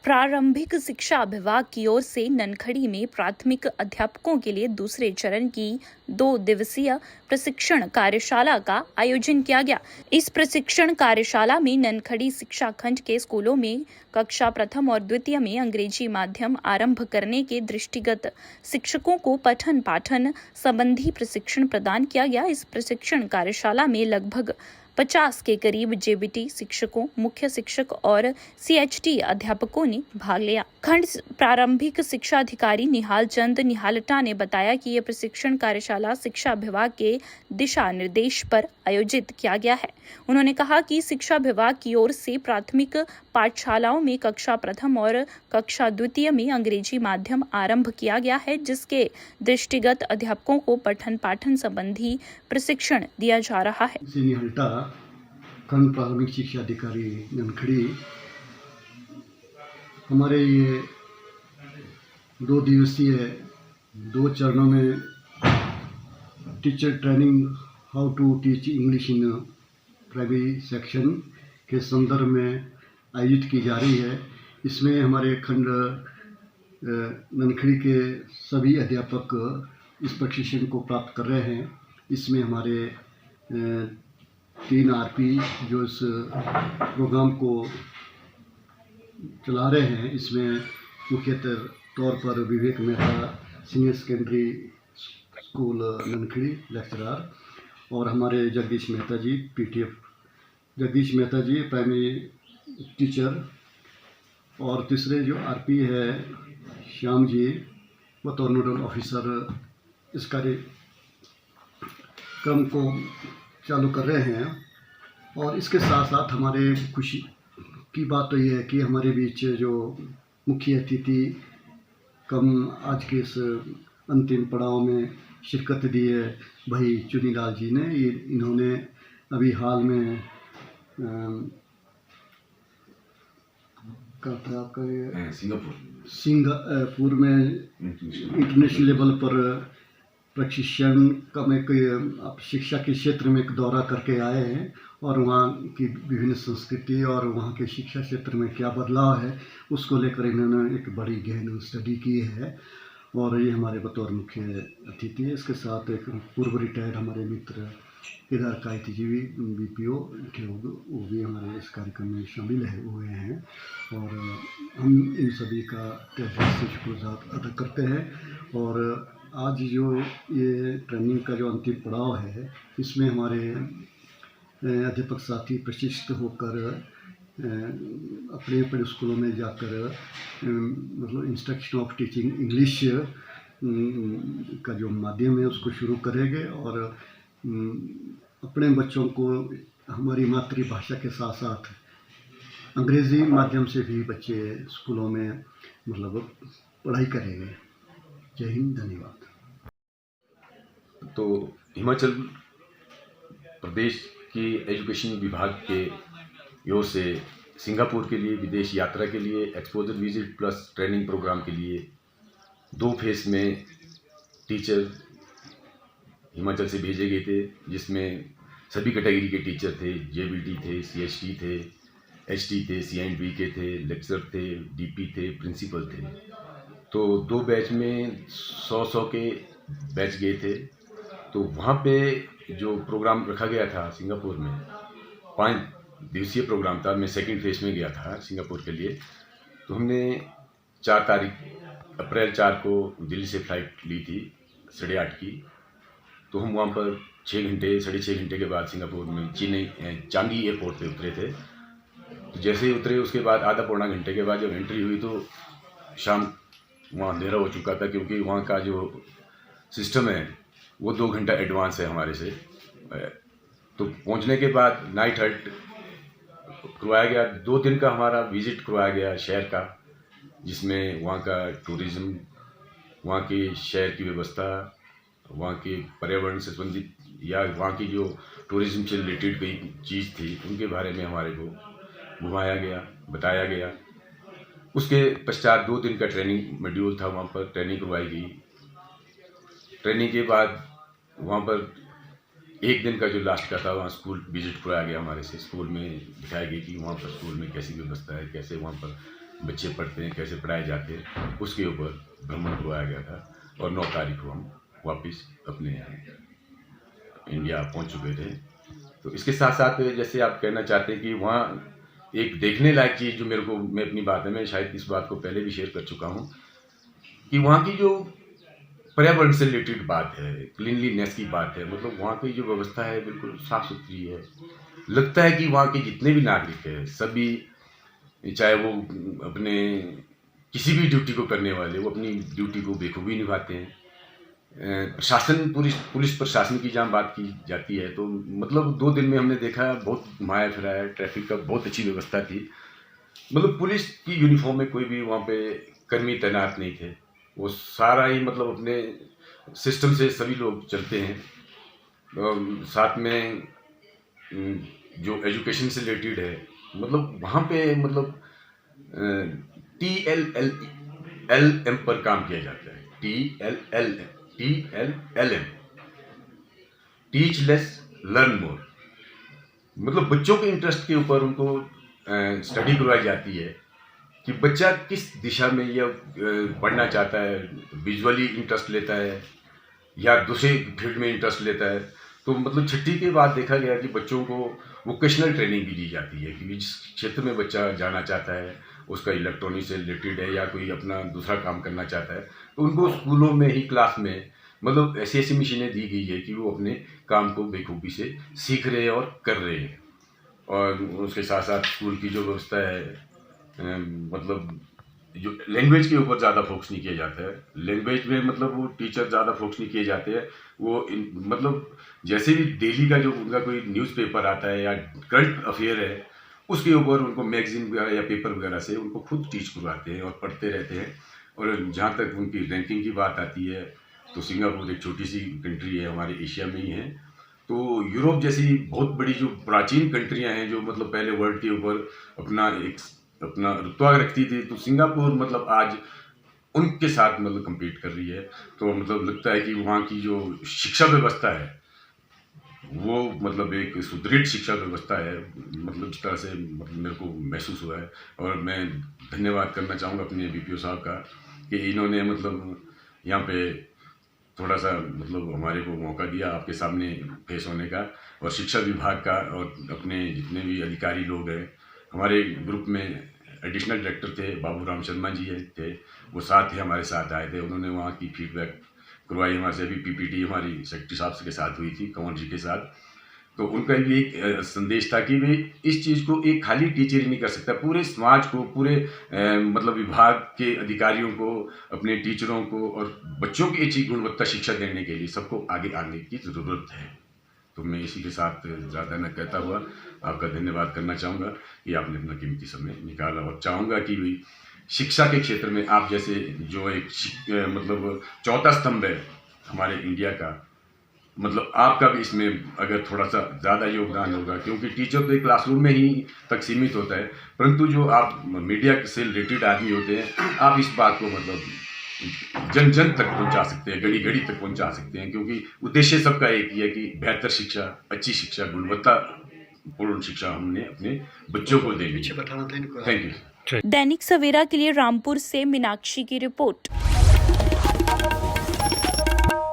प्रारंभिक शिक्षा विभाग की ओर से ननखड़ी में प्राथमिक अध्यापकों के लिए दूसरे चरण की 2 दिवसीय प्रशिक्षण कार्यशाला का आयोजन किया गया। इस प्रशिक्षण कार्यशाला में ननखड़ी शिक्षा खंड के स्कूलों में कक्षा प्रथम और द्वितीय में अंग्रेजी माध्यम आरंभ करने के दृष्टिगत शिक्षकों को पठन पाठन संबंधी प्रशिक्षण प्रदान किया गया। इस प्रशिक्षण कार्यशाला में लगभग 50 के करीब जेबीटी शिक्षकों, मुख्य शिक्षक और सीएचटी अध्यापकों ने भाग लिया। खंड प्रारंभिक शिक्षा अधिकारी निहाल चंद निहालटा ने बताया कि यह प्रशिक्षण कार्यशाला शिक्षा विभाग के दिशा निर्देश पर आयोजित किया गया है। उन्होंने कहा कि शिक्षा विभाग की ओर से प्राथमिक पाठशालाओं में कक्षा प्रथम और कक्षा द्वितीय में अंग्रेजी माध्यम आरंभ किया गया है, जिसके दृष्टिगत अध्यापकों को पठन पाठन संबंधी प्रशिक्षण दिया जा रहा है। निहालटा, खंड प्राथमिक शिक्षा अधिकारी ननखड़ी, हमारे ये 2 दिवसीय 2 चरणों में teacher training how to teach English in primary section के संदर्भ में आयोजित की जा रही है। इसमें हमारे खंड ननखड़ी के सभी अध्यापक इस प्रशिक्षण को प्राप्त कर रहे हैं। इसमें हमारे 3 आरपी जो इस प्रोग्राम को चला रहे हैं, इसमें मुख्यतः तौर पर Vivek Mehta, senior secondary school Nankhari lecturer, और हमारे Jagdish Mehta ji PTF Jagdish Mehta ji primary teacher, और तीसरे जो आरपी है श्याम जी बतौर नोडल ऑफिसर इस कार्यक्रम को चालू कर रहे हैं। और इसके साथ साथ हमारे खुशी की बात तो ये है कि हमारे बीच जो मुख्य अतिथि कम आज के इस अंतिम पड़ाव में शिरकत दी है भाई चुनीलाल जी ने। इन्होंने अभी हाल में सिंगापुर में इंटरनेशनल लेवल पर प्रशिक्षण का एक शिक्षा के क्षेत्र में एक दौरा करके आए हैं, और वहाँ की विभिन्न संस्कृति और वहाँ के शिक्षा क्षेत्र में क्या बदलाव है उसको लेकर इन्होंने एक बड़ी गहन स्टडी की है, और ये हमारे बतौर मुख्य अतिथि है। इसके साथ एक पूर्व रिटायर्ड हमारे मित्र केदार कायती जी भी बीपीओ के वो भी हमारे इस कार्यक्रम में शामिल हुए हैं, और हम इन सभी का तहे से शुक्रगुजार अदा करते हैं। और आज जो ये ट्रेनिंग का जो अंतिम पड़ाव है, इसमें हमारे अध्यापक साथी प्रशिक्षित होकर अपने अपने स्कूलों में जाकर मतलब इंस्ट्रक्शन ऑफ टीचिंग इंग्लिश का जो माध्यम है उसको शुरू करेंगे, और अपने बच्चों को हमारी मातृभाषा के साथ साथ अंग्रेज़ी माध्यम से भी बच्चे स्कूलों में मतलब पढ़ाई करेंगे। जय हिंद, धन्यवाद। तो हिमाचल प्रदेश की एजुकेशन विभाग के ओर से सिंगापुर के लिए विदेश यात्रा के लिए exposure visit plus training programme के लिए 2 फेस में टीचर हिमाचल से भेजे गए थे, जिसमें सभी कैटेगरी के टीचर थे। जेबीटी थे, सीएचटी थे, एचटी थे, सीएंडवी के थे, लेक्चर थे, डीपी थे, प्रिंसिपल थे। तो 2 बैच में 100 के बैच गए थे। तो वहाँ पे जो प्रोग्राम रखा गया था सिंगापुर में 5 दिवसीय प्रोग्राम था। मैं सेकंड फेज में गया था सिंगापुर के लिए। तो हमने 4 तारीख अप्रैल 4 को दिल्ली से फ़्लाइट ली थी 8:30 की। तो हम वहाँ पर 6 घंटे 6.5 घंटे के बाद सिंगापुर में चांगी एयरपोर्ट पे उतरे थे। तो जैसे ही उतरे उसके बाद आधा पौना घंटे के बाद जब एंट्री हुई तो शाम वहाँ अंधेरा हो चुका था, क्योंकि वहाँ का जो सिस्टम है वो 2 घंटा एडवांस है हमारे से। तो पहुँचने के बाद नाइट हल्ट करवाया गया। 2 दिन का हमारा विज़िट करवाया गया शहर का, जिसमें वहाँ का टूरिज़्म, वहाँ के शहर की व्यवस्था, वहाँ के पर्यावरण से संबंधित या वहाँ की जो टूरिज़्म से रिलेटेड कई चीज़ थी उनके बारे में हमारे को घुमाया गया, बताया गया। उसके पश्चात 2 दिन का ट्रेनिंग मॉड्यूल था, वहाँ पर ट्रेनिंग करवाई गई। ट्रेनिंग के बाद वहाँ पर 1 दिन का जो लास्ट का था वहाँ स्कूल विजिट कराया गया हमारे से। स्कूल में दिखाया गया कि वहाँ पर स्कूल में कैसी व्यवस्था है, कैसे वहाँ पर बच्चे पढ़ते हैं, कैसे पढ़ाए जाते हैं, उसके ऊपर भ्रमण करवाया गया था। और 9 तारीख को हम वापस अपने यहाँ इंडिया पहुँच चुके थे। तो इसके साथ साथ जैसे आप कहना चाहते हैं कि वहाँ एक देखने लायक चीज़ जो मैं अपनी बात है, मैं शायद इस बात को पहले भी शेयर कर चुका हूँ कि वहाँ की जो पर्यावरण से रिलेटेड बात है, क्लीनलीनेस की बात है, मतलब वहाँ की जो व्यवस्था है बिल्कुल साफ सुथरी है। लगता है कि वहाँ के जितने भी नागरिक हैं सभी, चाहे वो अपने किसी भी ड्यूटी को करने वाले, वो अपनी ड्यूटी को बेखूबी निभाते हैं। प्रशासन, पुलिस प्रशासन की जहाँ बात की जाती है तो मतलब 2 दिन में हमने देखा बहुत घुमाया फिराया, ट्रैफिक का बहुत अच्छी व्यवस्था थी। मतलब पुलिस की यूनिफॉर्म में कोई भी वहाँ पे कर्मी तैनात नहीं थे, वो सारा ही मतलब अपने सिस्टम से सभी लोग चलते हैं। साथ में जो एजुकेशन से रिलेटेड है, मतलब वहाँ पे मतलब TLLM पर काम किया जाता है। TLLM, teach less learn more. मतलब बच्चों के इंटरेस्ट के ऊपर उनको स्टडी करवाई जाती है कि बच्चा किस दिशा में यह पढ़ना चाहता है, विजुअली इंटरेस्ट लेता है या दूसरे फील्ड में इंटरेस्ट लेता है। तो मतलब छठी के बाद देखा गया कि बच्चों को वोकेशनल ट्रेनिंग भी दी जाती है कि जिस क्षेत्र में बच्चा जाना चाहता है, उसका इलेक्ट्रॉनिक से रिलेटेड है या कोई अपना दूसरा काम करना चाहता है, तो उनको स्कूलों में ही क्लास में मतलब ऐसी ऐसी मशीनें दी गई है कि वो अपने काम को बेखूबी से सीख रहे हैं और कर रहे हैं। और उसके साथ साथ स्कूल की जो व्यवस्था है, मतलब जो लैंग्वेज के ऊपर ज़्यादा फोकस नहीं किया जाता है। लैंग्वेज में मतलब वो टीचर ज़्यादा फोकस नहीं किए जाते हैं। वो मतलब जैसे भी डेली का जो उनका कोई न्यूज़पेपर आता है या करंट अफेयर है, उसके ऊपर उनको मैगजीन वगैरह या पेपर वगैरह से उनको खुद टीच करवाते हैं और पढ़ते रहते हैं। और जहाँ तक उनकी रैंकिंग की बात आती है तो सिंगापुर एक छोटी सी कंट्री है, हमारे एशिया में ही है। तो यूरोप जैसी बहुत बड़ी जो प्राचीन कंट्रियाँ हैं जो मतलब पहले वर्ल्ड के ऊपर अपना रुतबा रखती थी, तो सिंगापुर मतलब आज उनके साथ मतलब कम्पीट कर रही है। तो मतलब लगता है कि वहाँ की जो शिक्षा व्यवस्था है वो मतलब एक सुदृढ़ शिक्षा व्यवस्था है, मतलब जिस तरह से मतलब मेरे को महसूस हुआ है। और मैं धन्यवाद करना चाहूँगा अपने BPO साहब का कि इन्होंने मतलब यहाँ पे थोड़ा सा मतलब हमारे को मौका दिया आपके सामने पेश होने का। और शिक्षा विभाग का और अपने जितने भी अधिकारी लोग हैं, हमारे ग्रुप में एडिशनल डायरेक्टर थे बाबू राम शर्मा जी थे, वो साथ ही हमारे साथ आए थे। उन्होंने वहाँ की फीडबैक करवाई हमारे से। अभी PPT हमारी सेक्रेटरी साहब के साथ हुई थी, कंवर जी के साथ। तो उनका भी एक संदेश था कि वे इस चीज़ को एक खाली टीचर ही नहीं कर सकता, पूरे समाज को, पूरे मतलब विभाग के अधिकारियों को, अपने टीचरों को और बच्चों की अच्छी गुणवत्ता शिक्षा देने के लिए सबको आगे आने की ज़रूरत है। तो मैं इसी के साथ ज़्यादा न कहता हुआ आपका धन्यवाद करना चाहूँगा कि आपने अपना कीमती समय निकाला। और चाहूँगा कि भी शिक्षा के क्षेत्र में आप जैसे जो एक मतलब चौथा स्तंभ है हमारे इंडिया का, मतलब आपका भी इसमें अगर थोड़ा सा ज़्यादा योगदान होगा, क्योंकि टीचर तो एक क्लासरूम में ही तक सीमित होता है, परंतु जो आप मीडिया से रिलेटेड आदमी होते हैं, आप इस बात को मतलब जन जन तक पहुंचा सकते हैं, घड़ी घड़ी तक पहुंचा सकते हैं। क्योंकि उद्देश्य सबका एक ही है कि बेहतर शिक्षा, अच्छी शिक्षा, गुणवत्तापूर्ण शिक्षा हमने अपने बच्चों को देनी है। Thank you. दैनिक सवेरा के लिए रामपुर से मीनाक्षी की रिपोर्ट।